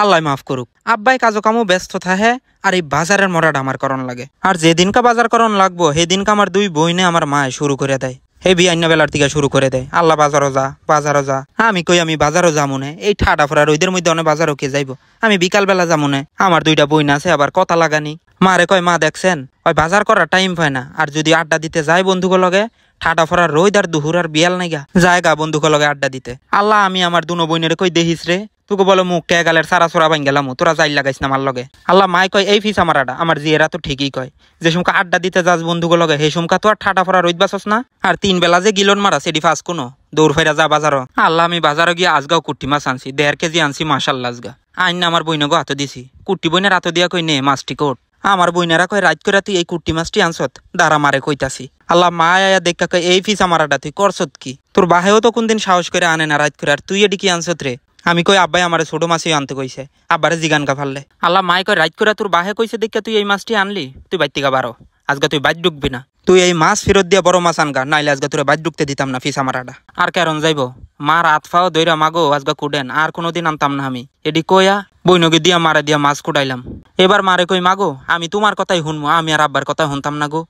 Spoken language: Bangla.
আল্লাহ মাফ করুক। আব্বাই কাজো কামও ব্যস্ত থাকে আর এই বাজারের মরাটা আমার করণ লাগে। আর যেদিনকা বাজার করণ লাগবো সেদিনকা আমার দুই বইনে আমার মায় শুরু করে দেয়, হে বিয়ান্না বেলার থেকে শুরু করে দেয়, আল্লাহ বাজারও যা। আমি কই আমি বাজারও যাবো না, এই ঠাডা ফোড়া রইদের মধ্যে অনেক বাজারও কে যাইবো, আমি বিকাল বেলা যাবো না। আমার দুইটা বইন আছে আবার কথা লাগানি। মারে কয় মা দেখছেন ওই বাজার করার টাইম পায় না, আর যদি আড্ডা দিতে যায় বন্ধুগুলো লগে ঠাডা ফোড়া রোদ আর দুহুর আর বিয়াল নাইগা জায়গা বন্ধুগুলো লগে আড্ডা দিতে। আল্লাহ আমি আমার দুনো বইনের কই দেখিস রে, তোকে বলো মুখ কে গালের সারা সোরা বান গেলাম, তোরা যাই লাগাইস না আমার লগে। আল্লাহ মায় কয় এই ফিস আমার আড্ডা, আমার জিয়েরা তো ঠিকই কয়, যে সুমকা আড্ডা দিতে যাস বন্ধুগুলো লগে সেই সুমকা তো আর ঠাডা ফোড়া রইদ বাসস না, আর 3 বেলা যে গিলন মারা সেটি ফাঁস কোনো দৌড় ফেরা যা বাজারও। আল্লাহ আমি বাজারে গিয়ে আজগাও কুট্টি মাছ আনছি, 1.5 কেজি আনছি মাশাল্লাহ আজগা। আইন আমার বইনগো হাতে দিছি, কুট্টি বইনের হাতে দিয়া কই নে মাছটি কোট। আমার বইনেরা কয় রাত করে তুই এই কুট্টি মাছটি আনছত, দাঁড়া মারে কইতাছি। আল্লাহ মা আয়া দেখা কয় এই ফিস আমার আড্ডা তুই করছত কি, তোর বাহেও তো কোনদিন সাহস করে আনে না রাত করে, আর তুই এটি কি আনছত রে। আমি কই আব্বাই আমার ছোট মাছই আনতে কইছে, আব্বারে জিগানকা ফাললে। আল্লাহ মাই কয় রাত করে তোর বাহে কইছে দেখা তুই এই মাছটি আনলি, তুই বাইতিকা বারো, আজকে তুই বাইর ঢুকবি না, তুই এই মাছ ফেরত দিয়া বড় মাছ আনগা, নাইলে আজকে তোর বাইর ঢুকতে দিতাম না ফিস আমার আডা। আর কারণ যাইব মার হাত ফাও দইরা মাগো আজকে কুডেন, আর কোনোদিন আনতাম না আমি। এডি কইয়া বইনগে দিয়া মারা দিয়া মাছ কুটাইলাম। এবার মারে কই মাগো আমি তোমার কথাই শুনবো, আমি আর আব্বার কথা শুনতাম না গো।